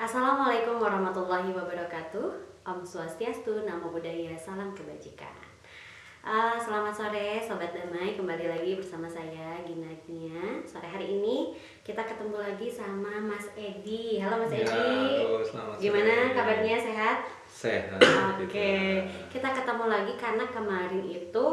Assalamualaikum warahmatullahi wabarakatuh. Om Swastiastu, Namo Buddhaya, salam kebajikan. Selamat sore Sobat Damai, kembali lagi bersama saya Gina Agnia. Sore hari ini kita ketemu lagi sama Mas Edi. Halo Mas Edi. Halo, selamat sore. Gimana kabarnya, sehat? Sehat. Oke, kita ketemu lagi karena kemarin itu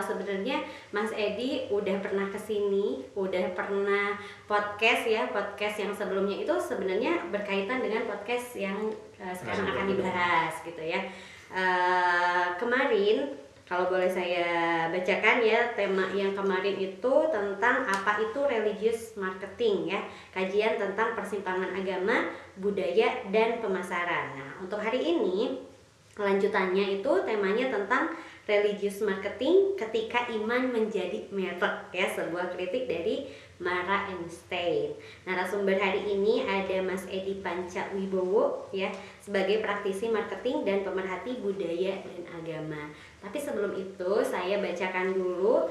sebenarnya Mas Edi udah pernah kesini, udah pernah podcast ya, podcast yang sebelumnya itu sebenarnya berkaitan dengan podcast yang sekarang akan dibahas gitu ya. Kemarin kalau boleh saya bacakan ya, tema yang kemarin itu tentang apa itu religious marketing ya, kajian tentang persimpangan agama, budaya, dan pemasaran. Nah, untuk hari ini lanjutannya itu temanya tentang religious marketing ketika iman menjadi merek ya, sebuah kritik dari Mara Einstein. Narasumber hari ini ada Mas Edi Pancawibowo ya, sebagai praktisi marketing dan pemerhati budaya dan agama. Tapi sebelum itu saya bacakan dulu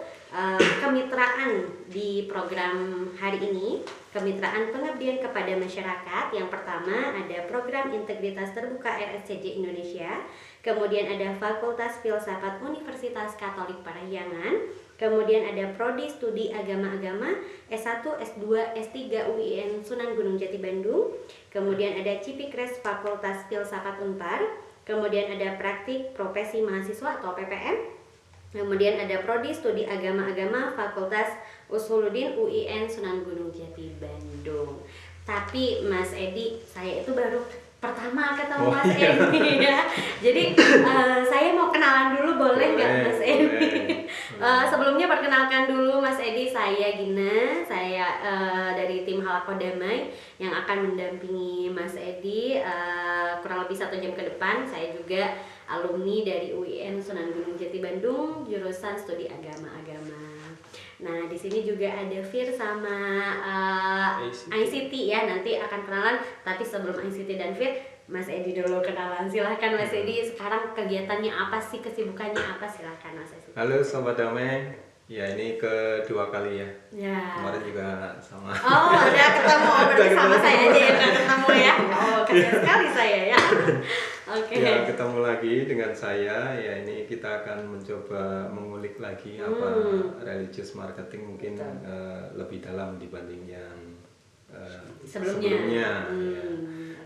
kemitraan di program hari ini. Kemitraan pengabdian kepada masyarakat. Yang pertama ada program integritas terbuka RSCG Indonesia. Kemudian ada Fakultas Filsafat Universitas Katolik Parahyangan. Kemudian ada Prodi Studi Agama-Agama S1, S2, S3 UIN Sunan Gunung Jati Bandung. Kemudian ada Cipikres Fakultas Filsafat Unpar. Kemudian ada Praktik Profesi Mahasiswa atau PPM. Kemudian ada Prodi Studi Agama-Agama Fakultas Usuluddin UIN Sunan Gunung Jati Bandung. Tapi Mas Edi, saya itu baru pertama ketemu Mas Edi ya. Jadi saya mau kenalan dulu, boleh nggak Mas Edi? Sebelumnya perkenalkan dulu Mas Edi, saya Gina, saya dari tim Halako Damai yang akan mendampingi Mas Edi kurang lebih 1 jam ke depan. Saya juga alumni dari UIN Sunan Gunung Jati Bandung, jurusan studi agama-agama. Nah, di sini juga ada Fir sama ICT ya, nanti akan kenalan. Tapi sebelum ICT dan Fir, Mas Edi dulu kenalan. Silahkan Mas Edi, sekarang kegiatannya apa sih, kesibukannya apa? Silahkan Mas Edi. Halo Sobat Damai, ya ini kedua kali ya. Ya. Kemarin juga sama. Oh, udah ketemu, berarti sama saya aja yang nggak ketemu ya. Oh, kasihan sekali saya ya. Oke. Ya, ketemu lagi dengan saya. Ya, ini kita akan mencoba mengulik lagi apa religious marketing, mungkin lebih dalam dibanding yang sebelumnya. Ya.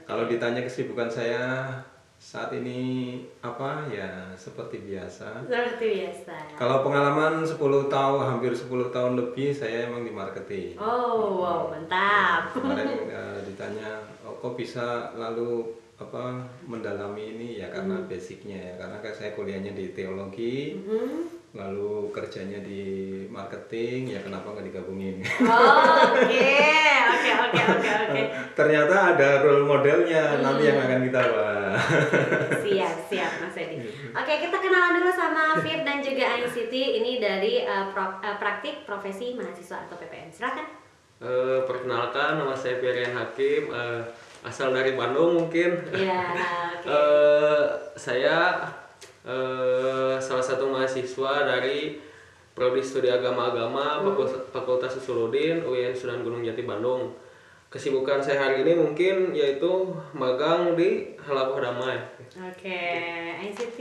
Kalau ditanya kesibukan saya saat ini apa, ya seperti biasa. Seperti biasa. Kalau pengalaman 10 tahun, hampir 10 tahun lebih saya emang di marketing. Oh, wow, mantap. Kemarin ditanya, oh, kok bisa lalu mendalami ini, ya karena basicnya ya, karena saya kuliahnya di teologi, lalu kerjanya di marketing, ya kenapa nggak digabungin? Oke. Ternyata ada role modelnya nanti yang akan kita bahas. Siap Mas Edi. Oke, kita kenalan dulu sama Fit dan juga ICT. Ini dari Praktik Profesi Mahasiswa atau PPM. Silakan. Perkenalkan, nama saya Firian Hakim, asal dari Bandung mungkin. Iya. Saya salah satu mahasiswa dari Prodi Studi Agama-Agama Fakultas Usuluddin UIN Sunan Gunung Jati Bandung. Kesibukan saya hari ini mungkin yaitu magang di Halako Damai. Oke, ICT.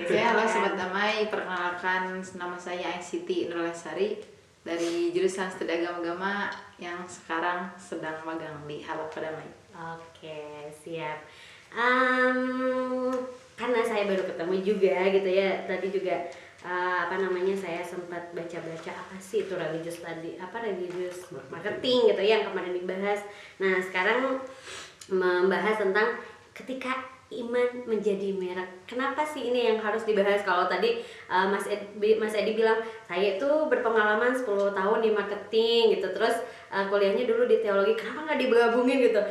Halo Sobat Damai, perkenalkan nama saya ICT Nurlasari dari jurusan Studi Agama-Agama yang sekarang sedang magang di Halako Damai. Oke, siap. Karena saya baru ketemu juga gitu ya, tadi juga saya sempat baca-baca apa sih itu religious marketing gitu ya, yang kemarin dibahas. Nah, sekarang membahas tentang ketika iman menjadi merek. Kenapa sih ini yang harus dibahas? Kalau tadi Mas Edi bilang saya itu berpengalaman 10 tahun di marketing gitu, terus kuliahnya dulu di teologi, kenapa nggak digabungin gitu?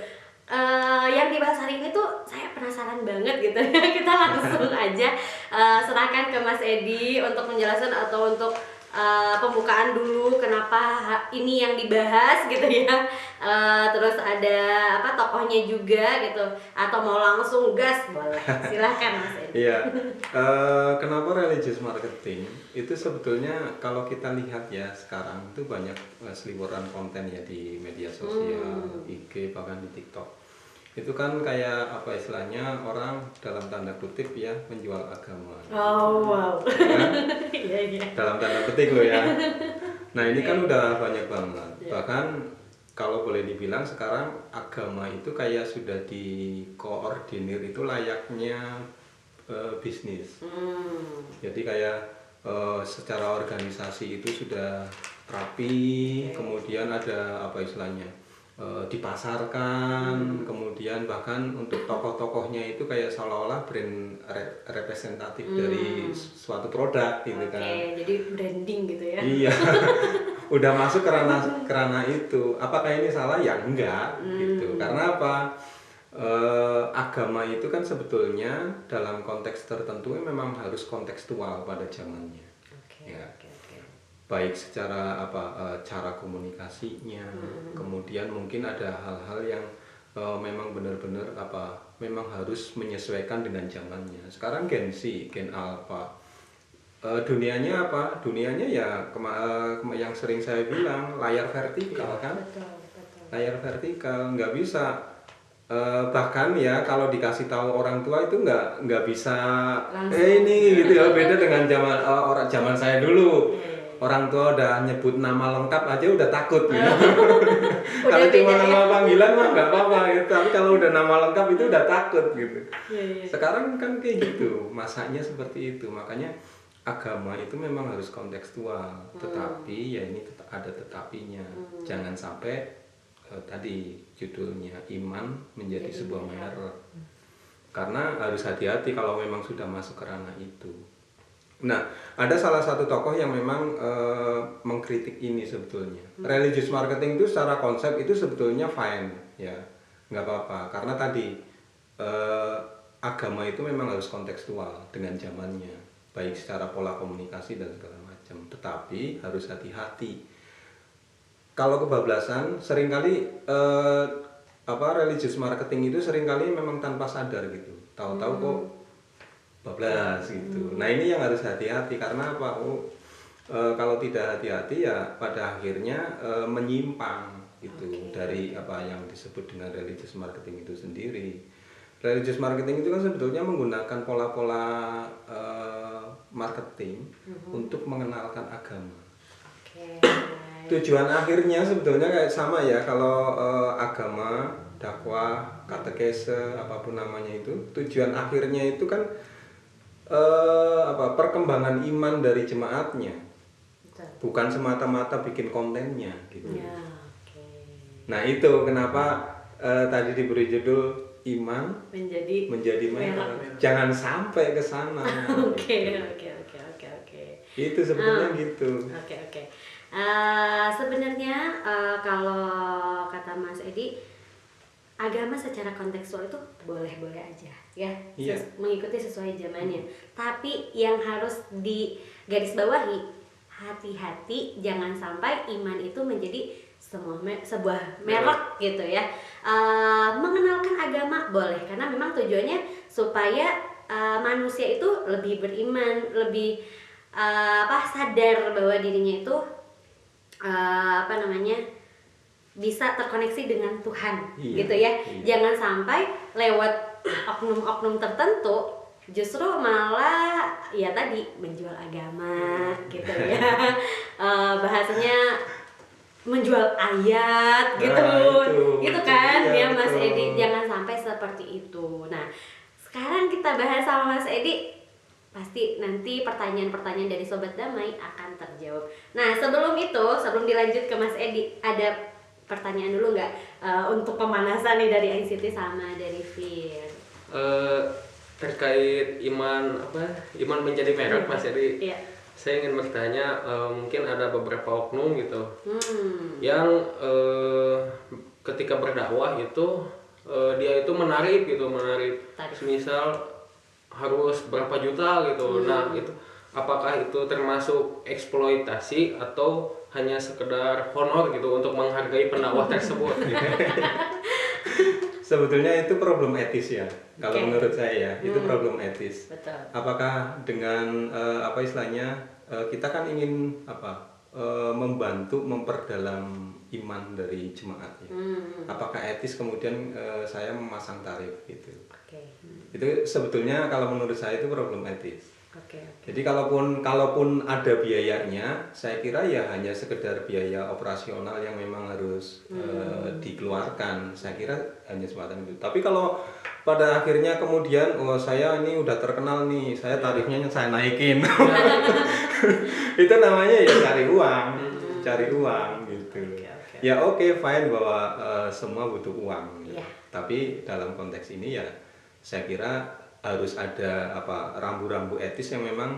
Yang dibahas hari ini tuh saya penasaran banget gitu. Kita langsung aja serahkan ke Mas Edi untuk menjelaskan atau untuk pembukaan dulu kenapa ini yang dibahas gitu ya. Terus ada tokohnya juga gitu, atau mau langsung gas boleh. Silahkan Mas Edi. Iya. Kenapa religious marketing? Itu sebetulnya kalau kita lihat ya, sekarang itu banyak seliweran konten ya di media sosial, IG, bahkan di TikTok. Itu kan kayak apa istilahnya, orang dalam tanda kutip ya menjual agama. Oh wow. Kan? Iya iya. Dalam tanda petik loh ya. Nah ini kan udah banyak banget. Bahkan kalau boleh dibilang sekarang agama itu kayak sudah dikoordinir itu layaknya bisnis. Jadi kayak secara organisasi itu sudah rapi, kemudian ada apa istilahnya, dipasarkan, kemudian bahkan untuk tokoh-tokohnya itu kayak seolah-olah brand representatif dari suatu produk gitu kan. Oke, jadi branding gitu ya. Iya. Udah masuk kerana itu. Apakah ini salah? Ya enggak gitu. Karena apa? Agama itu kan sebetulnya dalam konteks tertentu memang harus kontekstual pada zamannya. Ya. Oke. Baik secara cara komunikasinya, kemudian mungkin ada hal-hal yang memang benar-benar memang harus menyesuaikan dengan zamannya. Sekarang Gen Z, Gen Alpha, dunianya apa? Dunianya ya yang sering saya bilang layar vertikal kan? Betul. Layar vertikal, nggak bisa. Bahkan ya kalau dikasih tahu orang tua itu nggak bisa ini gitu ya, beda dengan zaman saya dulu. Orang tua udah nyebut nama lengkap aja udah takut gitu. Kalau cuma nama panggilan mah nggak apa-apa gitu. Tapi kalau udah nama lengkap itu udah takut gitu. Sekarang kan kayak gitu, masanya seperti itu. Makanya agama itu memang harus kontekstual. Tetapi ya ini ada tetapinya. Jangan sampai tadi judulnya iman menjadi sebuah merek. Karena harus hati-hati kalau memang sudah masuk ke ranah itu. Nah, ada salah satu tokoh yang memang mengkritik ini sebetulnya. Religious marketing itu secara konsep itu sebetulnya fine, ya, nggak apa-apa. Karena tadi agama itu memang harus kontekstual dengan zamannya, baik secara pola komunikasi dan segala macam. Tetapi harus hati-hati. Kalau kebablasan, seringkali religious marketing itu seringkali memang tanpa sadar gitu. Tahu-tahu kok bablas gitu. Nah ini yang harus hati-hati karena apa? Kalau tidak hati-hati ya pada akhirnya menyimpang gitu dari apa yang disebut dengan religious marketing itu sendiri. Religious marketing itu kan sebetulnya menggunakan pola-pola marketing untuk mengenalkan agama. Tujuan akhirnya sebetulnya kayak sama ya, kalau agama, dakwah, katekese, apapun namanya itu, tujuan akhirnya itu kan perkembangan iman dari jemaatnya. Bukan semata-mata bikin kontennya gitu. Ya, Nah itu kenapa tadi diberi judul iman menjadi merek. Jangan sampai ke sana. Oke. Itu sebetulnya gitu. Oke. Sebenarnya kalau kata Mas Edi, agama secara kontekstual itu boleh-boleh aja ya, mengikuti sesuai zamannya. Tapi yang harus digarisbawahi, hati-hati jangan sampai iman itu menjadi sebuah merek gitu ya. Mengenalkan agama boleh, karena memang tujuannya supaya manusia itu lebih beriman, lebih sadar bahwa dirinya itu bisa terkoneksi dengan Tuhan, gitu ya. Jangan sampai lewat oknum-oknum tertentu justru malah ya tadi menjual agama, gitu ya. Bahasanya menjual ayat, gitu, gitu kan ya Mas Edi. Jangan sampai seperti itu. Nah, sekarang kita bahas sama Mas Edi. Pasti nanti pertanyaan-pertanyaan dari Sobat Damai akan terjawab. Nah, sebelum dilanjut ke Mas Edi, ada pertanyaan dulu nggak untuk pemanasan nih dari ICT sama dari Fir? Terkait iman menjadi merek, Mas Edi. Iya. Saya ingin bertanya, mungkin ada beberapa oknum gitu yang ketika berdakwah itu dia itu menarik. Misal harus berapa juta gitu. Nah, itu apakah itu termasuk eksploitasi atau hanya sekedar honor gitu untuk menghargai pendakwah tersebut gitu. Sebetulnya itu problem etis ya. Kalau menurut saya itu problem etis. Betul. Apakah dengan istilahnya kita kan ingin membantu memperdalam iman dari jemaat ya. Apakah etis kemudian saya memasang tarif gitu. Oke. Itu sebetulnya kalau menurut saya itu problem etis. Oke. Jadi kalaupun ada biayanya, saya kira ya hanya sekedar biaya operasional yang memang harus dikeluarkan. Saya kira hanya semacam itu. Tapi kalau pada akhirnya kemudian saya ini udah terkenal nih, saya tarifnya saya naikin. Itu namanya ya cari uang gitu. Ya oke, fine bahwa semua butuh uang. Yeah. Tapi dalam konteks ini ya saya kira harus ada rambu-rambu etis yang memang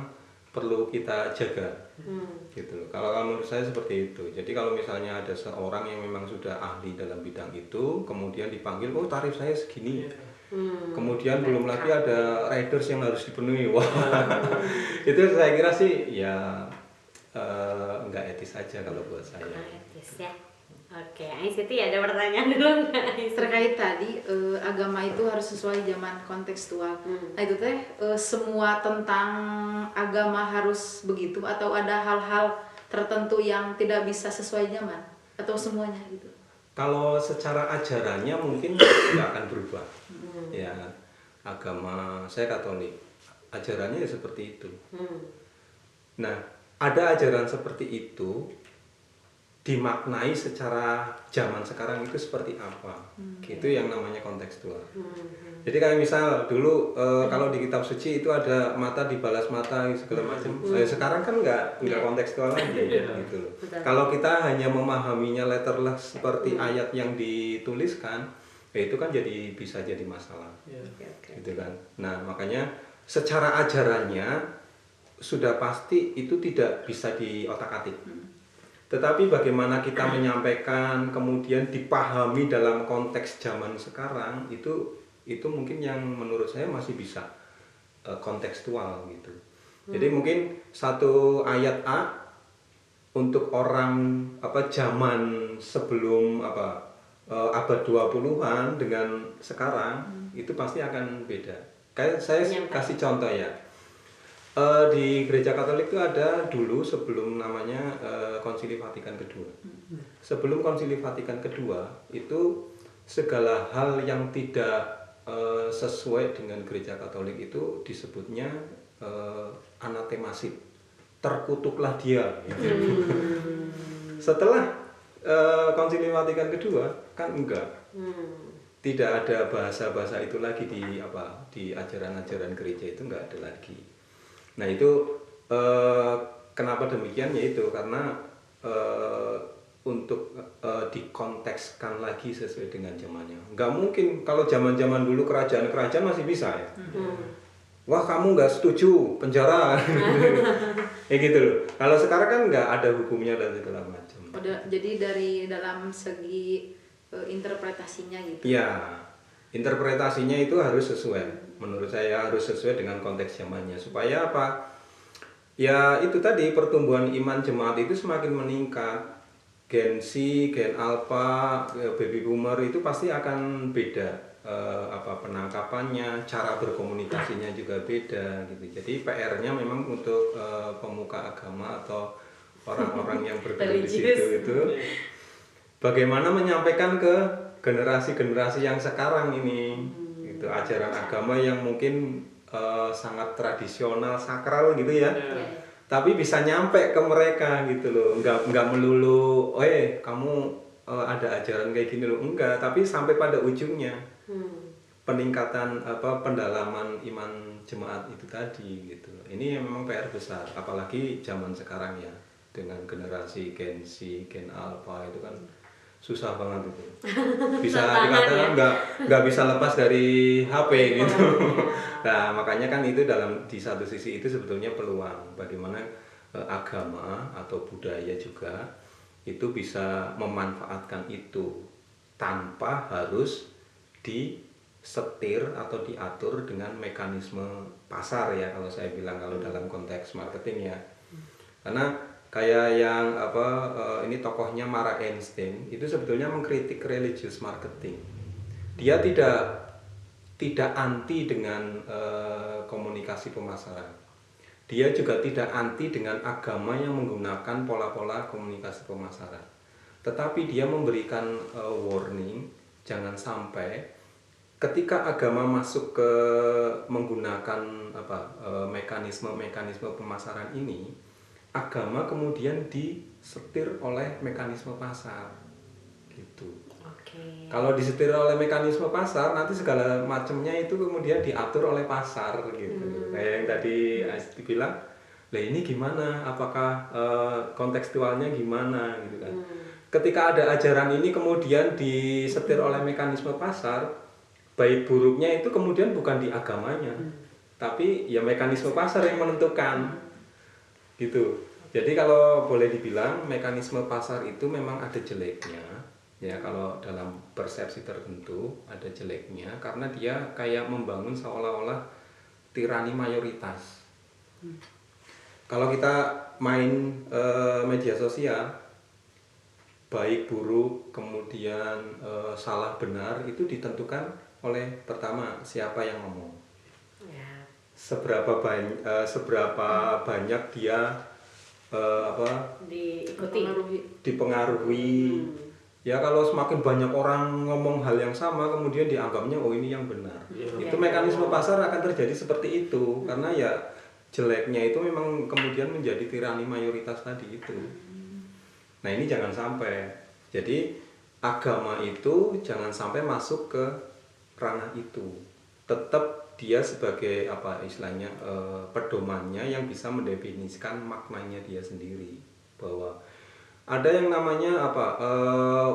perlu kita jaga, gitu loh. Kalau menurut saya seperti itu. Jadi kalau misalnya ada seorang yang memang sudah ahli dalam bidang itu, kemudian dipanggil, tarif saya segini. Kemudian belum lagi ada riders yang harus dipenuhi. Wah, itu saya kira sih ya nggak etis saja kalau buat saya. Etis ya. Oke, Siti ada pertanyaan dulu nggak? Terkait tadi agama itu harus sesuai zaman kontekstual. Nah itu teh semua tentang agama harus begitu atau ada hal-hal tertentu yang tidak bisa sesuai zaman atau semuanya gitu? Kalau secara ajarannya mungkin tidak akan berubah. Ya, agama saya Katolik, ajarannya ya seperti itu. Nah, ada ajaran seperti itu dimaknai secara zaman sekarang itu seperti apa, itu yang namanya kontekstual. Jadi kayak misal dulu kalau di kitab suci itu ada mata dibalas mata segala macam. Sekarang kan nggak kontekstual lagi gitu loh. Kalau kita hanya memahaminya letterless seperti ayat yang dituliskan, ya itu kan bisa jadi masalah, gitu kan. Nah makanya secara ajarannya sudah pasti itu tidak bisa diotak-atik. Tetapi bagaimana kita menyampaikan kemudian dipahami dalam konteks zaman sekarang itu mungkin yang menurut saya masih bisa kontekstual gitu. Jadi mungkin satu ayat A untuk orang zaman sebelum abad 20-an dengan sekarang itu pasti akan beda. Kayak saya kasih contoh ya. Di gereja Katolik itu ada dulu sebelum namanya Konsili Vatikan Kedua. Sebelum Konsili Vatikan Kedua itu segala hal yang tidak sesuai dengan gereja Katolik itu disebutnya anatemasip, terkutuklah dia. Setelah Konsili Vatikan Kedua kan enggak, tidak ada bahasa-bahasa itu lagi di ajaran-ajaran gereja itu enggak ada lagi. Nah itu kenapa demikian, yaitu karena untuk dikontekskan lagi sesuai dengan zamannya. Nggak mungkin kalau zaman-zaman dulu kerajaan-kerajaan masih bisa ya. Wah kamu nggak setuju penjara, gitu loh. Kalau sekarang kan nggak ada hukumnya dan segala macam. Jadi dari dalam segi interpretasinya gitu. Iya. Interpretasinya itu harus sesuai, menurut saya harus sesuai dengan konteks zamannya. Supaya apa? Ya itu tadi, pertumbuhan iman jemaat itu semakin meningkat. Gen C, Gen Alpha, Baby Boomer itu pasti akan beda. Penangkapannya, cara berkomunikasinya juga beda gitu. Jadi PR-nya memang untuk pemuka agama atau orang-orang yang bergerak di situ itu bagaimana menyampaikan ke generasi-generasi yang sekarang ini, itu ajaran agama yang mungkin sangat tradisional, sakral gitu ya, tapi bisa nyampe ke mereka gitu loh, nggak melulu, kamu ada ajaran kayak gini loh, enggak, tapi sampai pada ujungnya peningkatan pendalaman iman jemaat itu tadi gitu loh. Ini memang PR besar, apalagi zaman sekarang ya, dengan generasi Gen C, Gen Alpha itu kan susah banget itu, bisa dikatakan nggak bisa lepas dari HP gitu. Nah makanya kan itu di satu sisi itu sebetulnya peluang bagaimana agama atau budaya juga itu bisa memanfaatkan itu tanpa harus disetir atau diatur dengan mekanisme pasar ya, kalau saya bilang kalau dalam konteks marketing ya. Karena kayak yang ini tokohnya Mara Einstein itu sebetulnya mengkritik religious marketing. Dia tidak anti dengan komunikasi pemasaran, dia juga tidak anti dengan agama yang menggunakan pola-pola komunikasi pemasaran. Tetapi dia memberikan warning, jangan sampai ketika agama masuk ke menggunakan mekanisme pemasaran ini, agama kemudian disetir oleh mekanisme pasar. Gitu. Kalau disetir oleh mekanisme pasar, nanti segala macamnya itu kemudian diatur oleh pasar gitu. Kayak yang tadi Asti bilang, lah ini gimana? Apakah kontekstualnya gimana gitu kan? Ketika ada ajaran ini kemudian disetir oleh mekanisme pasar, baik buruknya itu kemudian bukan di agamanya, tapi ya mekanisme pasar yang menentukan. Gitu. Jadi kalau boleh dibilang mekanisme pasar itu memang ada jeleknya. Ya, kalau dalam persepsi tertentu ada jeleknya karena dia kayak membangun seolah-olah tirani mayoritas. Kalau kita main media sosial, baik buruk kemudian salah benar itu ditentukan oleh pertama siapa yang ngomong, seberapa banyak dia dipengaruhi. Ya kalau semakin banyak orang ngomong hal yang sama kemudian dianggapnya oh ini yang benar. Itu mekanisme pasar akan terjadi seperti itu karena ya jeleknya itu memang kemudian menjadi tirani mayoritas tadi itu. Nah ini jangan sampai. Jadi agama itu jangan sampai masuk ke ranah itu. Tetap dia sebagai istilahnya pedomannya yang bisa mendefinisikan maknanya dia sendiri, bahwa ada yang namanya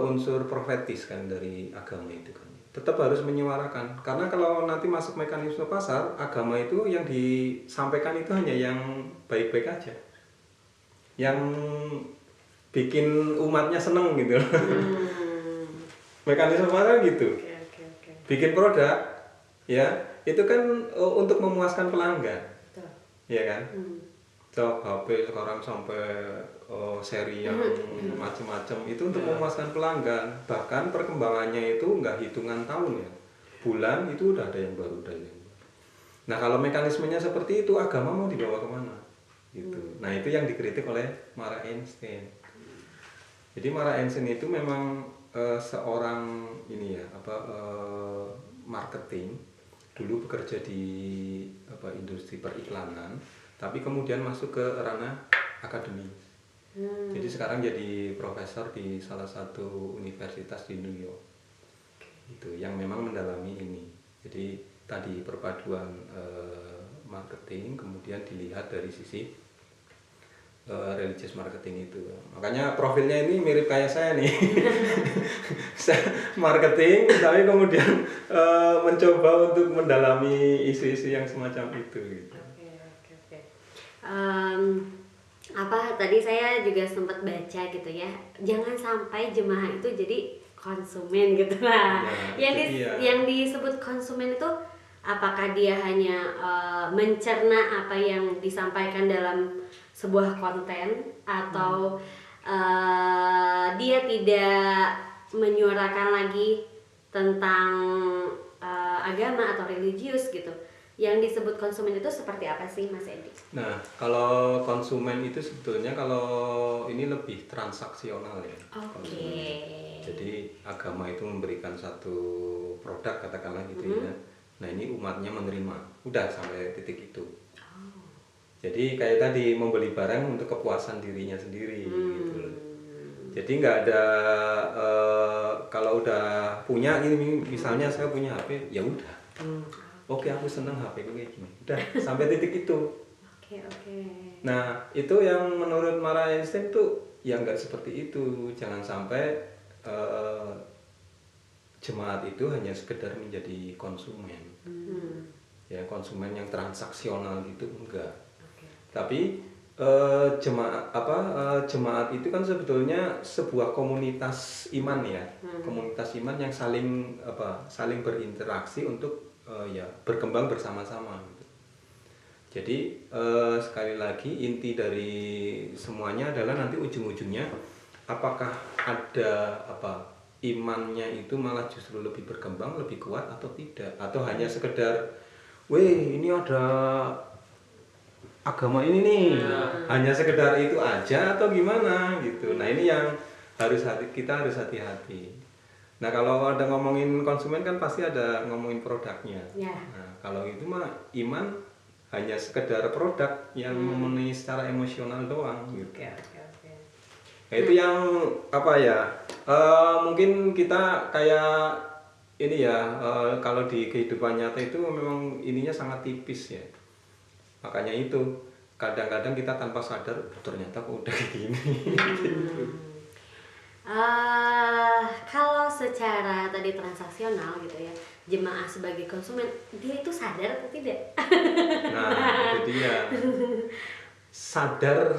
unsur profetis kan dari agama itu kan, tetap harus menyuarakan. Karena kalau nanti masuk mekanisme pasar, agama itu yang disampaikan itu hanya yang baik-baik aja, yang bikin umatnya seneng gitu. Mekanisme pasar gitu. Bikin produk ya itu kan untuk memuaskan pelanggan. Ya kan. HP sekarang sampai seri yang macam-macam itu untuk memuaskan pelanggan. Bahkan perkembangannya itu nggak hitungan tahun ya, bulan itu udah ada yang baru Nah kalau mekanismenya seperti itu, agama mau dibawa kemana gitu. Nah itu yang dikritik oleh Mara Einstein. Jadi Mara Einstein itu memang seorang marketing, dulu bekerja di industri periklanan, tapi kemudian masuk ke ranah akademis. Jadi sekarang jadi profesor di salah satu universitas di New York. Itu yang memang mendalami ini. Jadi tadi perpaduan marketing kemudian dilihat dari sisi religious marketing itu. Makanya profilnya ini mirip kayak saya nih. Saya marketing tapi kemudian mencoba untuk mendalami isu-isu yang semacam itu gitu. Tadi saya juga sempat baca gitu ya, jangan sampai jemaah itu jadi konsumen gitu lah. Yang disebut konsumen itu apakah dia hanya mencerna apa yang disampaikan dalam sebuah konten atau dia tidak menyuarakan lagi tentang agama atau religius gitu. Yang disebut konsumen itu seperti apa sih Mas Edi? Nah, kalau konsumen itu sebetulnya kalau ini lebih transaksional ya. Jadi agama itu memberikan satu produk katakanlah gitu ya. Nah ini umatnya menerima, udah sampai titik itu. Jadi kayak tadi membeli barang untuk kepuasan dirinya sendiri gitu loh. Jadi nggak ada kalau udah punya ini misalnya saya punya HP ya udah. Oke, aku seneng HP gue kayak gini. Udah sampai titik itu. Nah, itu yang menurut Mara Einstein tuh ya nggak seperti itu. Jangan sampai jemaat itu hanya sekedar menjadi konsumen. Ya, konsumen yang transaksional gitu enggak. Tapi jemaat itu kan sebetulnya sebuah komunitas iman ya. Komunitas iman yang saling berinteraksi untuk berkembang bersama-sama gitu. Jadi sekali lagi inti dari semuanya adalah nanti ujung-ujungnya apakah ada imannya itu malah justru lebih berkembang, lebih kuat atau tidak, atau hanya sekedar ini ada agama ini nih hanya sekedar itu aja atau gimana gitu. Nah ini yang kita harus hati-hati. Nah kalau ada ngomongin konsumen kan pasti ada ngomongin produknya. Nah kalau itu mah iman hanya sekedar produk yang memenuhi secara emosional doang gitu. Nah, itu yang apa ya? Mungkin kita kayak ini ya, kalau di kehidupan nyata itu memang ininya sangat tipis ya. Makanya itu kadang-kadang kita tanpa sadar ternyata kok udah kayak gini. Gitu. Kalau secara tadi transaksional gitu ya, jemaah sebagai konsumen dia itu sadar atau tidak? Nah itu dia. Sadar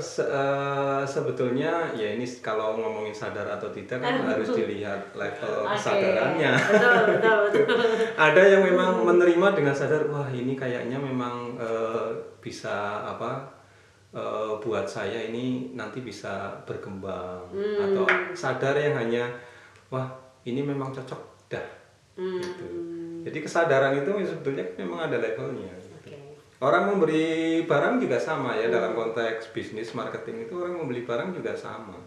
sebetulnya ya ini kalau ngomongin sadar atau tidak kan harus dilihat level kesadarannya. Betul. Ada yang memang menerima dengan sadar, wah ini kayaknya memang bisa buat saya ini nanti bisa berkembang, atau sadar yang hanya wah ini memang cocok dah gitu. Jadi kesadaran itu sebetulnya memang ada levelnya. Orang memberi barang juga sama ya, dalam konteks bisnis marketing itu orang membeli barang juga sama.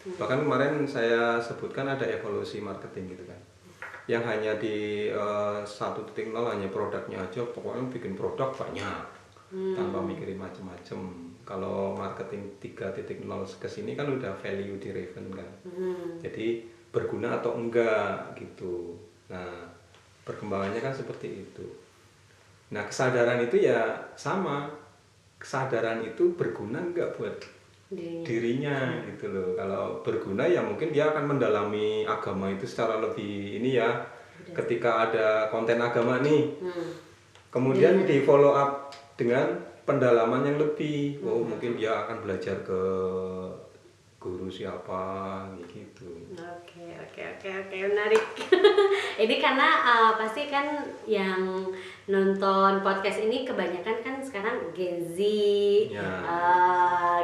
Bahkan kemarin saya sebutkan ada evolusi marketing gitu kan, yang hanya di 1.0 hanya produknya aja, pokoknya bikin produk banyak tanpa mikirin macem-macem. Kalau marketing 3.0 kesini kan udah value driven kan, jadi berguna atau enggak gitu. Nah perkembangannya kan seperti itu. Nah kesadaran itu ya sama, kesadaran itu berguna enggak buat dirinya gitu loh. Kalau berguna ya mungkin dia akan mendalami agama itu secara lebih ini ya. Ketika ada konten agama nih, kemudian di follow up dengan pendalaman yang lebih. Oh mungkin dia akan belajar ke guru siapa gitu. Oke, menarik. Ini karena pasti kan yang nonton podcast ini kebanyakan kan sekarang Gen Z,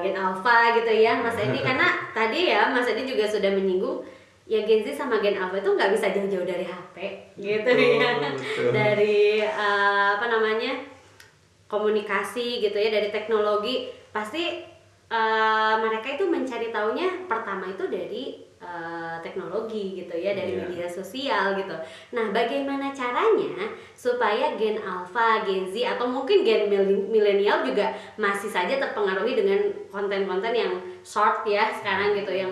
Gen Alpha gitu ya, Mas Edi. Karena tadi ya Mas Edi juga sudah menyinggung ya Gen Z sama Gen Alpha itu nggak bisa jauh-jauh dari HP gitu ya, dari komunikasi gitu ya, dari teknologi. Pasti mereka itu mencari taunya pertama itu dari teknologi gitu ya, dari media sosial gitu. Nah bagaimana caranya supaya Gen Alpha, Gen Z atau mungkin Gen milenial juga masih saja terpengaruhi dengan konten-konten yang short ya sekarang gitu, yang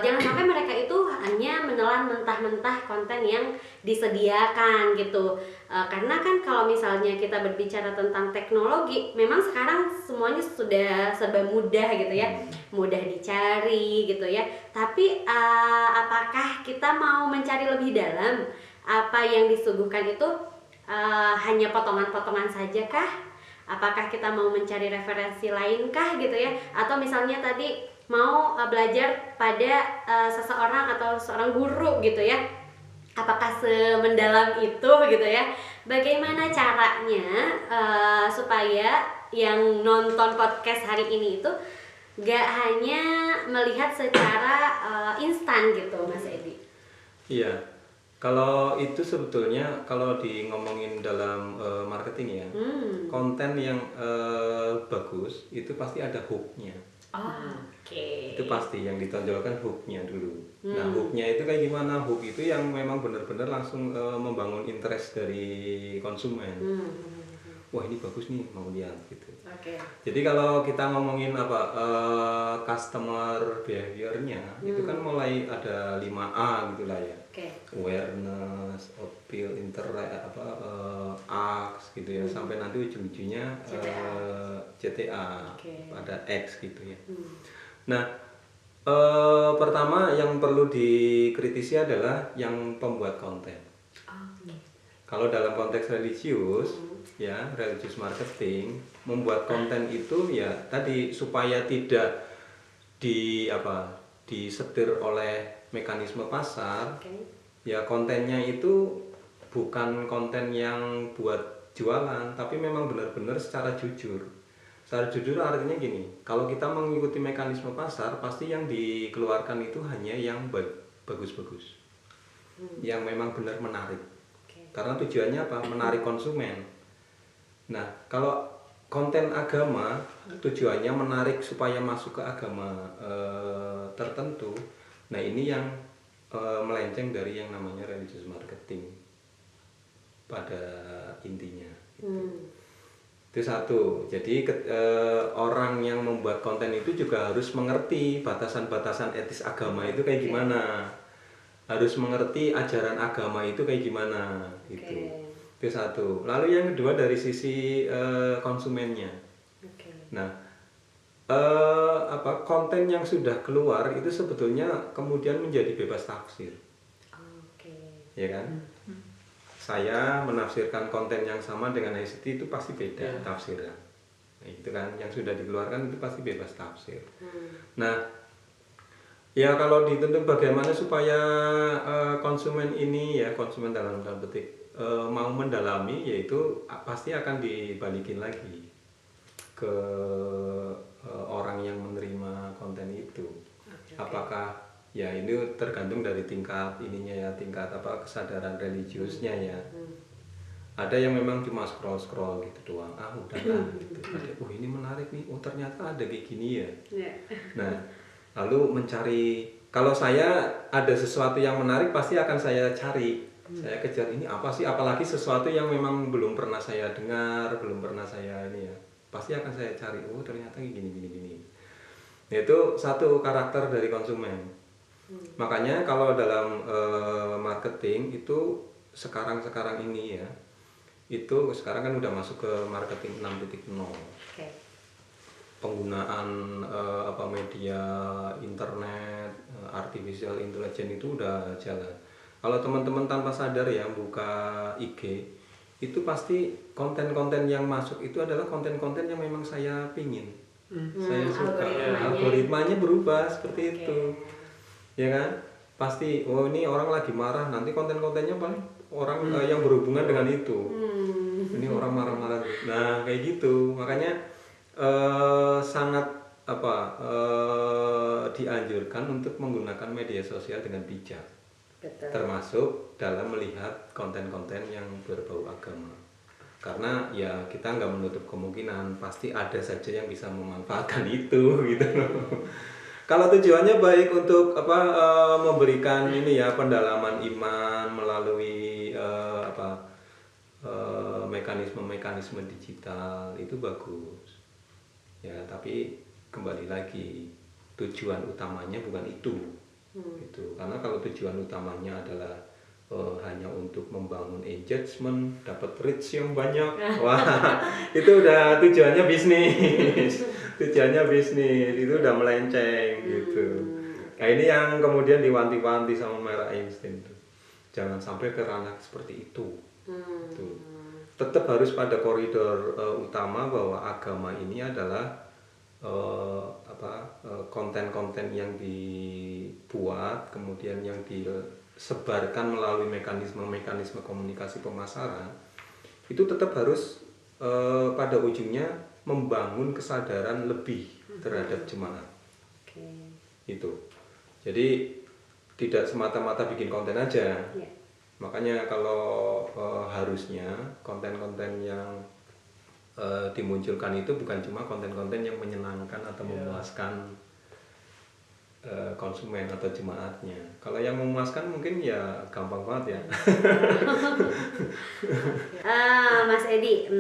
jangan sampai mereka itu hanya menelan mentah-mentah konten yang disediakan gitu. Karena kan kalau misalnya kita berbicara tentang teknologi, memang sekarang semuanya sudah serba mudah gitu ya, mudah dicari gitu ya. Tapi apakah kita mau mencari lebih dalam apa yang disuguhkan itu hanya potongan-potongan saja kah? Apakah kita mau mencari referensi lainkah gitu ya? Atau misalnya tadi mau belajar pada seseorang atau seorang guru gitu ya? Apakah semendalam itu gitu ya? Bagaimana caranya supaya yang nonton podcast hari ini itu gak hanya melihat secara instan gitu, Mas Edi? Iya, kalau itu sebetulnya kalau di ngomongin dalam marketing ya, konten yang bagus itu pasti ada hooknya. Itu pasti yang ditonjolkan hooknya dulu. Nah hooknya itu kayak gimana? Hook itu yang memang benar-benar langsung membangun interest dari konsumen. Wah ini bagus nih, mau lihat gitu. Jadi kalau kita ngomongin customer behaviornya, itu kan mulai ada 5A gitulah ya. Awareness, appeal, interact, acts gitu ya, sampai nanti ujung-ujungnya CTA pada X gitu ya. Nah pertama yang perlu dikritisi adalah yang pembuat konten. Kalau dalam konteks religius ya, religious marketing, membuat konten itu ya tadi supaya tidak disetir oleh mekanisme pasar. Ya kontennya itu bukan konten yang buat jualan, tapi memang benar-benar secara jujur. Secara jujur artinya gini, kalau kita mengikuti mekanisme pasar, pasti yang dikeluarkan itu hanya yang bagus-bagus, yang memang benar menarik. Karena tujuannya apa? Menarik konsumen. Nah, kalau konten agama tujuannya menarik supaya masuk ke agama tertentu. Nah ini yang melenceng dari yang namanya religious marketing pada intinya. Itu satu. Jadi orang yang membuat konten itu juga harus mengerti batasan-batasan etis agama itu kayak gimana, harus mengerti ajaran agama itu kayak gimana gitu. Itu satu. Lalu yang kedua dari sisi konsumennya. Nah, konten yang sudah keluar itu sebetulnya kemudian menjadi bebas tafsir. Ya kan? Saya menafsirkan konten yang sama dengan ICT itu pasti beda tafsirnya. Nah, itu kan yang sudah dikeluarkan itu pasti bebas tafsir. Nah, ya kalau dituntut bagaimana supaya konsumen ini ya, konsumen dalam tanda petik mau mendalami, yaitu pasti akan dibalikin lagi ke orang yang menerima konten itu. Apakah ya ini tergantung dari tingkat ininya ya, tingkat kesadaran religiusnya ya. Ada yang memang cuma scroll gitu doang, udahlah gitu. Ada, ini menarik nih, ternyata ada kayak gini ya. Nah, lalu mencari, kalau saya ada sesuatu yang menarik pasti akan saya cari, saya kejar ini apa sih, apalagi sesuatu yang memang belum pernah saya dengar, belum pernah saya ini ya, pasti akan saya cari. Ternyata gini. Itu satu karakter dari konsumen. Makanya kalau dalam marketing itu sekarang ini ya, itu sekarang kan udah masuk ke marketing 6.0. Penggunaan media internet, artificial intelligence itu udah jalan. Kalau teman-teman tanpa sadar ya buka IG, itu pasti konten-konten yang masuk itu adalah konten-konten yang memang saya pingin, saya suka. Algoritmanya berubah seperti itu. Ya kan, pasti ini orang lagi marah, nanti konten-kontennya paling orang yang berhubungan dengan itu. Ini orang marah-marah. Nah kayak gitu, makanya sangat dianjurkan untuk menggunakan media sosial dengan bijak. Betul. Termasuk dalam melihat konten-konten yang berbau agama. Karena ya kita nggak menutup kemungkinan pasti ada saja yang bisa memanfaatkan itu gitu. Kalau tujuannya baik untuk memberikan ini ya, pendalaman iman melalui mekanisme digital, itu bagus ya, tapi kembali lagi tujuan utamanya bukan itu. Gitu. Karena kalau tujuan utamanya adalah hanya untuk membangun engagement, dapat reach yang banyak, wah itu udah tujuannya bisnis. Tujuannya bisnis itu udah melenceng gitu. Nah ini yang kemudian diwanti-wanti sama Myra Einstein tuh. Jangan sampai ke ranah seperti itu. Tuh. Tetap harus pada koridor utama bahwa agama ini adalah konten-konten yang dibuat kemudian yang disebarkan melalui mekanisme komunikasi pemasaran, itu tetap harus pada ujungnya membangun kesadaran lebih terhadap jemaat. Itu. Jadi tidak semata-mata bikin konten aja. Makanya kalau harusnya konten-konten yang dimunculkan itu bukan cuma konten-konten yang menyenangkan atau memuaskan konsumen atau jemaatnya. Kalau yang memuaskan mungkin ya gampang banget ya. Mas Edi,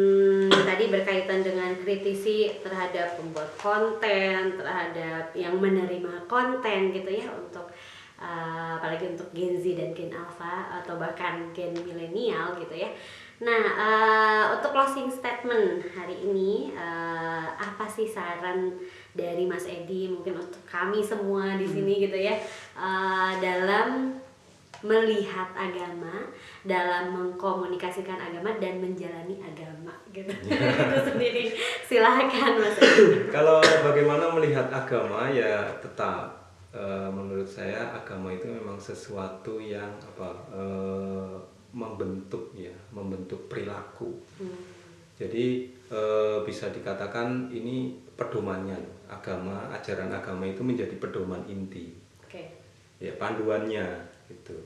tadi berkaitan dengan kritisi terhadap pembuat konten, terhadap yang menerima konten gitu ya, untuk apalagi untuk Gen Z dan Gen Alpha atau bahkan Gen milenial gitu ya. Nah, untuk closing statement hari ini, apa sih saran dari Mas Edi mungkin untuk kami semua di sini gitu ya, dalam melihat agama, dalam mengkomunikasikan agama dan menjalani agama gitu. Itu sendiri. Silakan Mas Edi. Kalau bagaimana melihat agama ya tetap menurut saya agama itu memang sesuatu yang membentuk perilaku. Jadi bisa dikatakan ini pedomannya, agama, ajaran agama itu menjadi pedoman inti. Ya, panduannya gitu.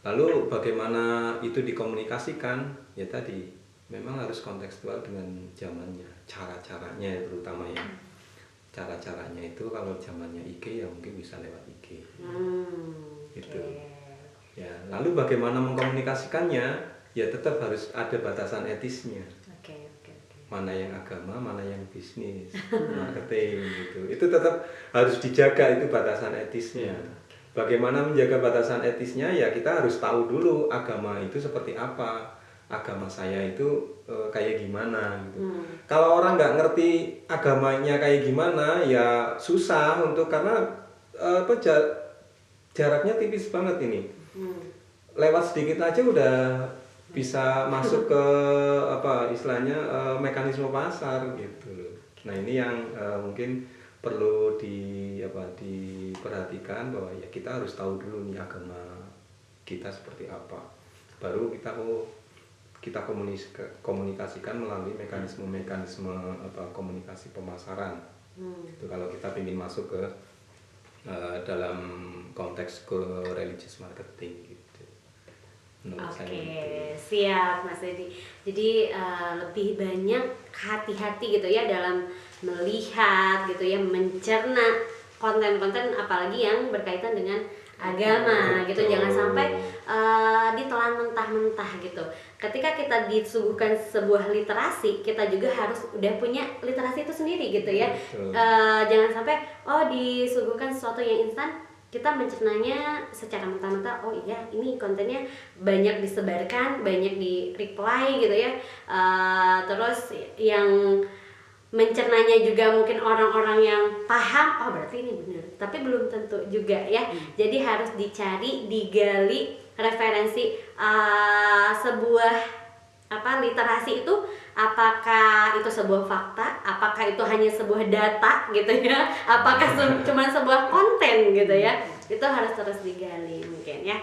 Lalu bagaimana itu dikomunikasikan? Ya tadi memang harus kontekstual dengan zamannya, cara-caranya terutama ya. Cara-caranya itu kalau zamannya IG ya mungkin bisa lewat IG. Gitu. Okay. Ya, lalu bagaimana mengkomunikasikannya? Ya tetap harus ada batasan etisnya. Okay. Mana yang agama, mana yang bisnis, marketing gitu. Itu tetap harus dijaga itu batasan etisnya. Bagaimana menjaga batasan etisnya? Ya kita harus tahu dulu agama itu seperti apa. Agama saya itu kayak gimana gitu. Kalau orang nggak ngerti agamanya kayak gimana, ya susah untuk karena jaraknya tipis banget ini. Lewat sedikit aja udah bisa masuk ke istilahnya mekanisme pasar gitu loh. Nah ini yang mungkin perlu diperhatikan bahwa ya kita harus tahu dulu nih agama kita seperti apa. Baru kita komunikasikan melalui mekanisme komunikasi pemasaran. Itu kalau kita ingin masuk ke dalam konteks ke religious marketing gitu. Oke, siap Mas Edi. Jadi lebih banyak hati-hati gitu ya dalam melihat gitu ya, mencerna konten-konten apalagi yang berkaitan dengan agama gitu. Jangan sampai ditelan mentah-mentah gitu. Ketika kita disuguhkan sebuah literasi, kita juga harus udah punya literasi itu sendiri gitu ya. Jangan sampai disuguhkan sesuatu yang instan, kita mencernanya secara mentah-mentah. Oh iya, ini kontennya banyak disebarkan, banyak di reply gitu ya. Terus yang mencernanya juga mungkin orang-orang yang paham, berarti ini benar, tapi belum tentu juga ya. Jadi harus dicari, digali referensi sebuah literasi itu, apakah itu sebuah fakta, apakah itu hanya sebuah data gitu ya, apakah cuma sebuah konten gitu ya. Itu harus terus digali mungkin ya.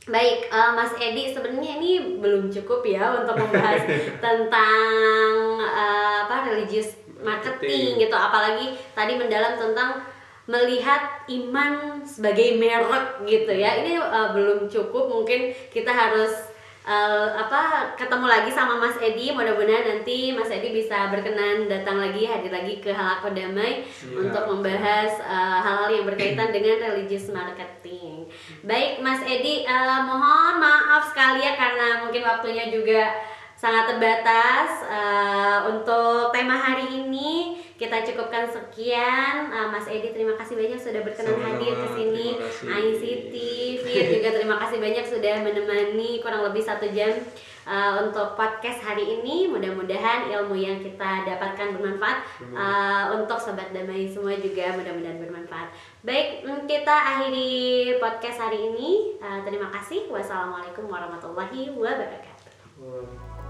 Baik, Mas Edi, sebenarnya ini belum cukup ya untuk membahas tentang religious marketing gitu, apalagi tadi mendalam tentang melihat iman sebagai merek gitu ya. Ini belum cukup, mungkin kita harus ketemu lagi sama Mas Edi. Mudah-mudahan nanti Mas Edi bisa berkenan datang lagi, hadir lagi ke Halako Damai untuk membahas hal-hal yang berkaitan dengan religious marketing. Baik Mas Edi, mohon maaf sekali ya karena mungkin waktunya juga sangat terbatas. Untuk tema hari ini kita cukupkan sekian. Mas Edi, terima kasih banyak sudah berkenan hadir ke sini. ICT juga terima kasih banyak sudah menemani kurang lebih 1 jam untuk podcast hari ini. Mudah-mudahan ilmu yang kita dapatkan bermanfaat. Untuk Sobat Damai semua juga mudah-mudahan bermanfaat. Baik, kita akhiri podcast hari ini. Terima kasih. Wassalamualaikum warahmatullahi wabarakatuh.